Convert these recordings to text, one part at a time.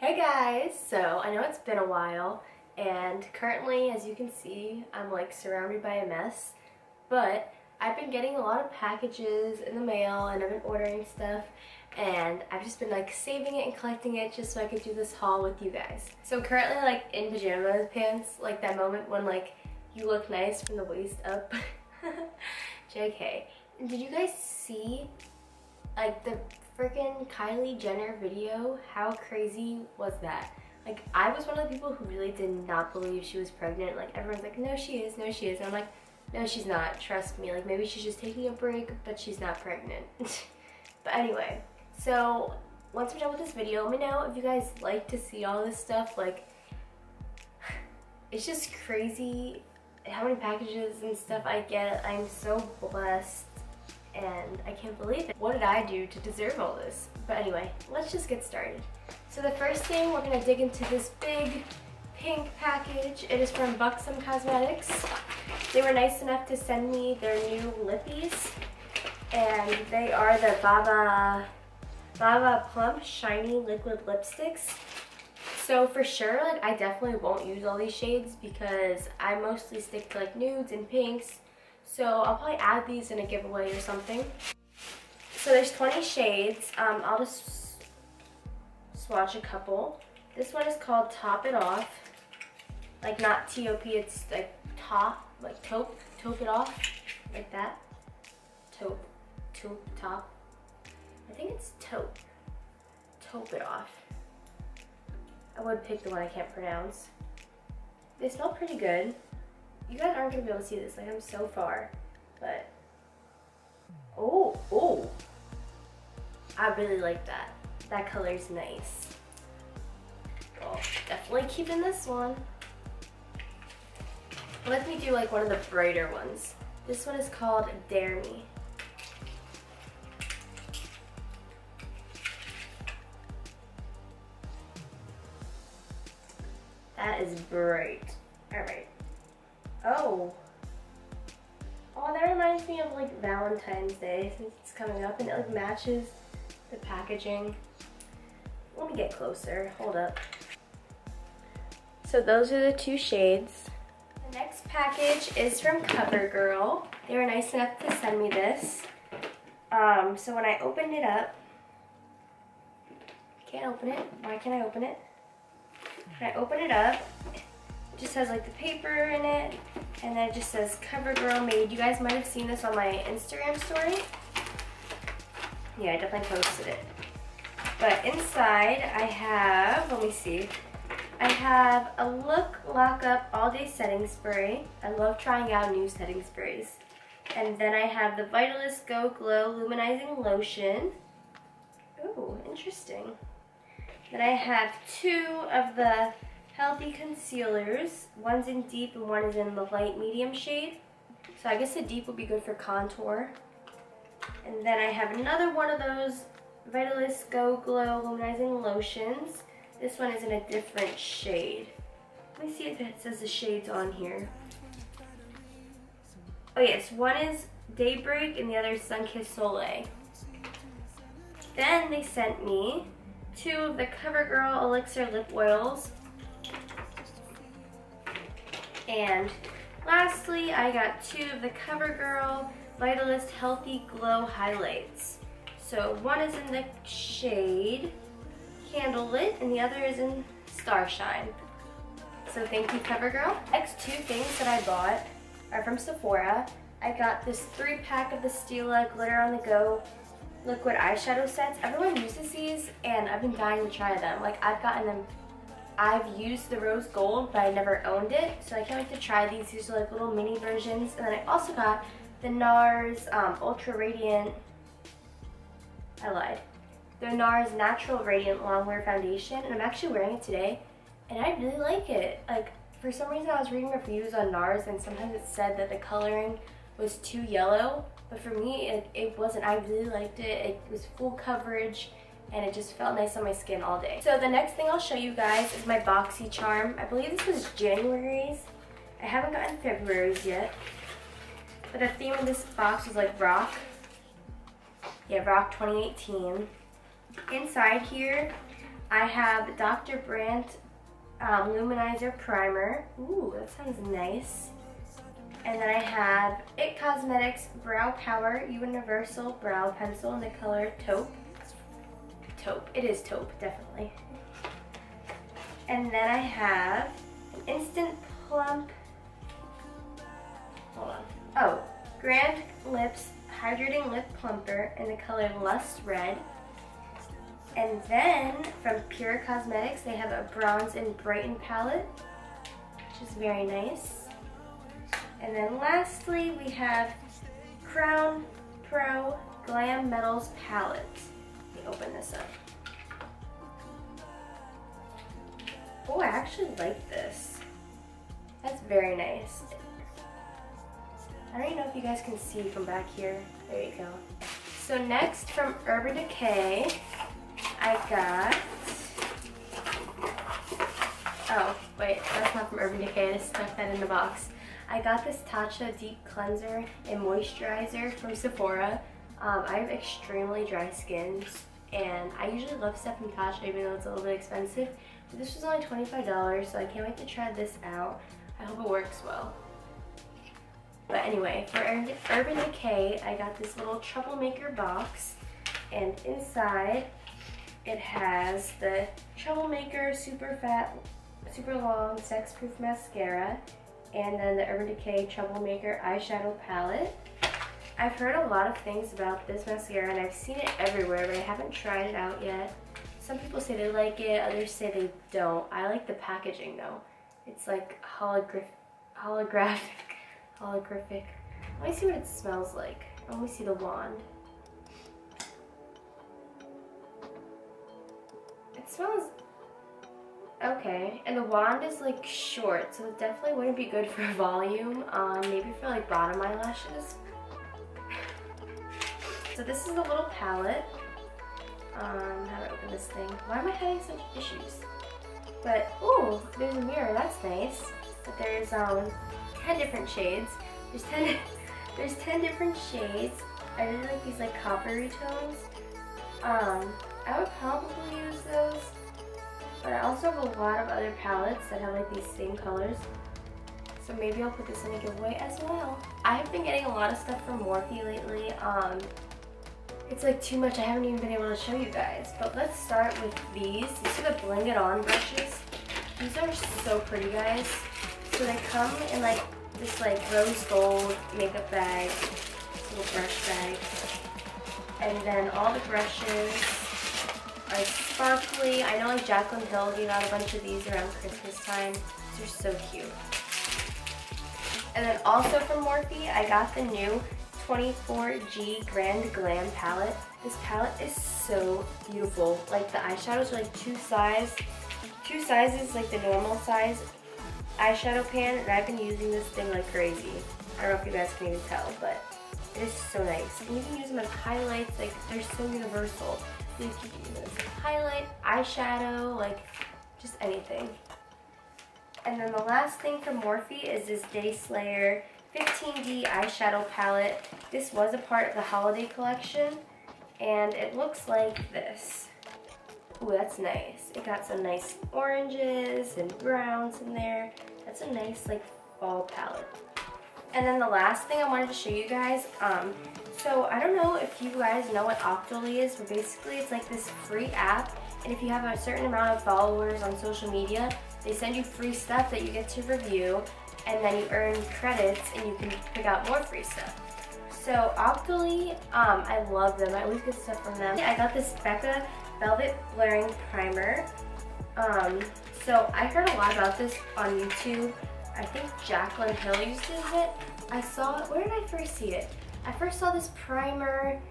Hey guys! So I know it's been a while and currently, as you can see, I'm like surrounded by a mess, but I've been getting a lot of packages in the mail and I've been ordering stuff and I've just been like saving it and collecting it just so I could do this haul with you guys. So currently like in pajama pants, like that moment when like you look nice from the waist up. JK. Did you guys see like the freaking Kylie Jenner video? How crazy was that? Like, I was one of the people who really did not believe she was pregnant. Like, everyone's like, no she is, no she is. And I'm like, no she's not, trust me. Like, maybe she's just taking a break, but she's not pregnant. But anyway, so once we're done with this video, let me know if you guys like to see all this stuff. Like, it's just crazy how many packages and stuff I get. I'm so blessed and I can't believe it. What did I do to deserve all this? But anyway, let's just get started. So the first thing, we're gonna dig into this big pink package. It is from Buxom Cosmetics. They were nice enough to send me their new lippies, and they are the Baba Plump Shiny Liquid Lipsticks. So for sure, like, I definitely won't use all these shades because I mostly stick to like nudes and pinks. So I'll probably add these in a giveaway or something. So there's 20 shades. I'll just swatch a couple. This one is called Top It Off. Like, not T-O-P, it's like top, like taupe it off, like that. Top. I think it's taupe it off. I would pick the one I can't pronounce. They smell pretty good. You guys aren't gonna be able to see this, like, I'm so far, but oh, I really like that. That color's nice. Well, definitely keeping this one. Let me do like one of the brighter ones. This one is called Dare Me. That is bright. All right. Oh, that reminds me of like Valentine's Day since it's coming up, and it like matches the packaging. Let me get closer, hold up. So those are the two shades. The next package is from Covergirl. They were nice enough to send me this. So when I opened it up, can't open it. Why can't I open it? When I open it up, it just has like the paper in it, and then it just says Covergirl made. You guys might have seen this on my Instagram story. Yeah, I definitely posted it. But inside I have, let me see, I have a Look Lock Up All Day Setting Spray. I love trying out new setting sprays. And then I have the Vitalist Go Glow Luminizing Lotion. Ooh, interesting. Then I have two of the Healthy Concealers. One's in deep and one is in the light medium shade. So I guess the deep will be good for contour. And then I have another one of those Vitalist Go Glow Luminizing Lotions. This one is in a different shade. Let me see if it says the shades on here. Oh yes, one is Daybreak and the other is Sunkissed Soleil. Then they sent me two of the Covergirl Elixir Lip Oils. And lastly, I got two of the Covergirl Vitalist Healthy Glow Highlights. So one is in the shade Candlelit and the other is in Starshine. So thank you, Covergirl. Next two things that I bought are from Sephora. I got this 3-pack of the Stila Glitter on the Go liquid eyeshadow sets. Everyone uses these and I've been dying to try them. Like, I've gotten them, I've used the rose gold, but I never owned it, so I can't wait to try these. These are like little mini versions. And then I also got the NARS Ultra Radiant, I lied, the NARS Natural Radiant Longwear Foundation, and I'm actually wearing it today, and I really like it. Like, for some reason I was reading reviews on NARS and sometimes it said that the coloring was too yellow, but for me it wasn't. I really liked it. It was full coverage and it just felt nice on my skin all day. So the next thing I'll show you guys is my Boxycharm. I believe this was January's. I haven't gotten February's yet, but the theme of this box was like rock. Yeah, Rock 2018. Inside here I have Dr. Brandt Luminizer Primer. Ooh, that sounds nice. And then I have IT Cosmetics Brow Power Universal Brow Pencil in the color Taupe. Taupe. It is taupe, definitely. And then I have an Instant Plump. Hold on. Oh, Grand Lips Hydrating Lip Plumper in the color Lust Red. And then from Pure Cosmetics, they have a Bronze and Brighten palette, which is very nice. And then lastly, we have Crown Pro Glam Metals palette. Let me open this up. Oh, I actually like this. That's very nice. I don't even know if you guys can see from back here. There you go. So next from Urban Decay, I got, oh wait, that's not from Urban Decay, I just stuck that in the box. I got this Tatcha Deep Cleanser and Moisturizer from Sephora. I have extremely dry skin, and I usually love stuff from Tatcha even though it's a little bit expensive. But this was only $25, so I can't wait to try this out. I hope it works well. But anyway, for Urban Decay, I got this little troublemaker box, and inside it has the Troublemaker Super Long Sex Proof Mascara, and then the Urban Decay Troublemaker Eyeshadow Palette. I've heard a lot of things about this mascara, and I've seen it everywhere, but I haven't tried it out yet. Some people say they like it, others say they don't. I like the packaging though. It's like holographic. Let me see what it smells like. Let me see the wand. It smells okay, and the wand is like short, so it definitely wouldn't be good for volume. Maybe for like bottom eyelashes. So this is a little palette. How do I open this thing? Why am I having such issues? But ooh, there's a mirror. That's nice. But there's 10 different shades. There's 10 different shades. I really like these like coppery tones. I would probably use those, but I also have a lot of other palettes that have like these same colors, so maybe I'll put this in a giveaway as well. I have been getting a lot of stuff from Morphe lately. It's like too much, I haven't even been able to show you guys, but let's start with these. These are the Bling It On brushes. These are so pretty, guys. So they come in like this like rose gold makeup bag, this little brush bag, and then all the brushes are sparkly. I know like Jaclyn Hill gave out a bunch of these around Christmas time. These are so cute. And then also from Morphe, I got the new 24G Grand Glam palette. This palette is so beautiful. Like the eyeshadows are like two sizes, like the normal size eyeshadow pan, and I've been using this thing like crazy. I don't know if you guys can even tell, but it is so nice. And you can use them as highlights, like they're so universal. So you can use them as a highlight, eyeshadow, like just anything. And then the last thing from Morphe is this Day Slayer 15D eyeshadow palette. This was a part of the holiday collection, and it looks like this. Ooh, that's nice. It got some nice oranges and browns in there. That's a nice like fall palette. And then the last thing I wanted to show you guys, so I don't know if you guys know what Octoly is, but basically it's like this free app, and if you have a certain amount of followers on social media, they send you free stuff that you get to review, and then you earn credits and you can pick out more free stuff. So Octoly, I love them. I always get stuff from them. I got this Becca Velvet Blurring Primer. So I heard a lot about this on YouTube. I think Jaclyn Hill uses it. I saw it, where did I first see it? I first saw this primer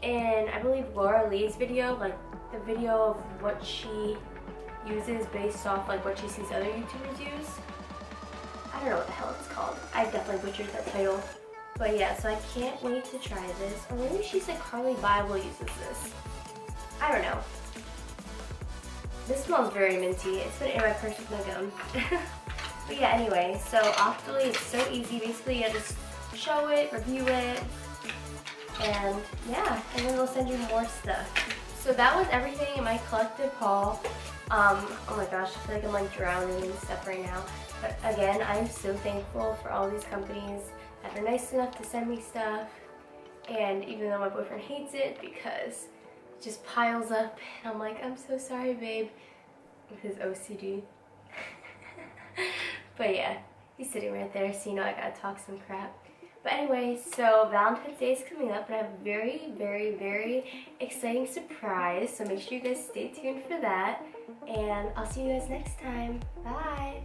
in, I believe, Laura Lee's video, like the video of what she uses based off like what she sees other YouTubers use. I don't know what the hell it's called. I definitely butchered that title. But yeah, so I can't wait to try this. Or maybe she said Carly Bible uses this. I don't know. This smells very minty. It's been in my purse with my gum. But yeah, anyway, so Octoly is so easy. Basically, you just show it, review it, and yeah, and then they'll send you more stuff. So that was everything in my collective haul. Oh my gosh, I feel like I'm like drowning in stuff right now. But again, I'm so thankful for all these companies that are nice enough to send me stuff. And even though my boyfriend hates it because it just piles up, and I'm like, I'm so sorry, babe, with his OCD. But yeah, he's sitting right there, so you know I gotta talk some crap. But anyway, so Valentine's Day is coming up, and I have a very, very, very exciting surprise. So make sure you guys stay tuned for that. And I'll see you guys next time. Bye!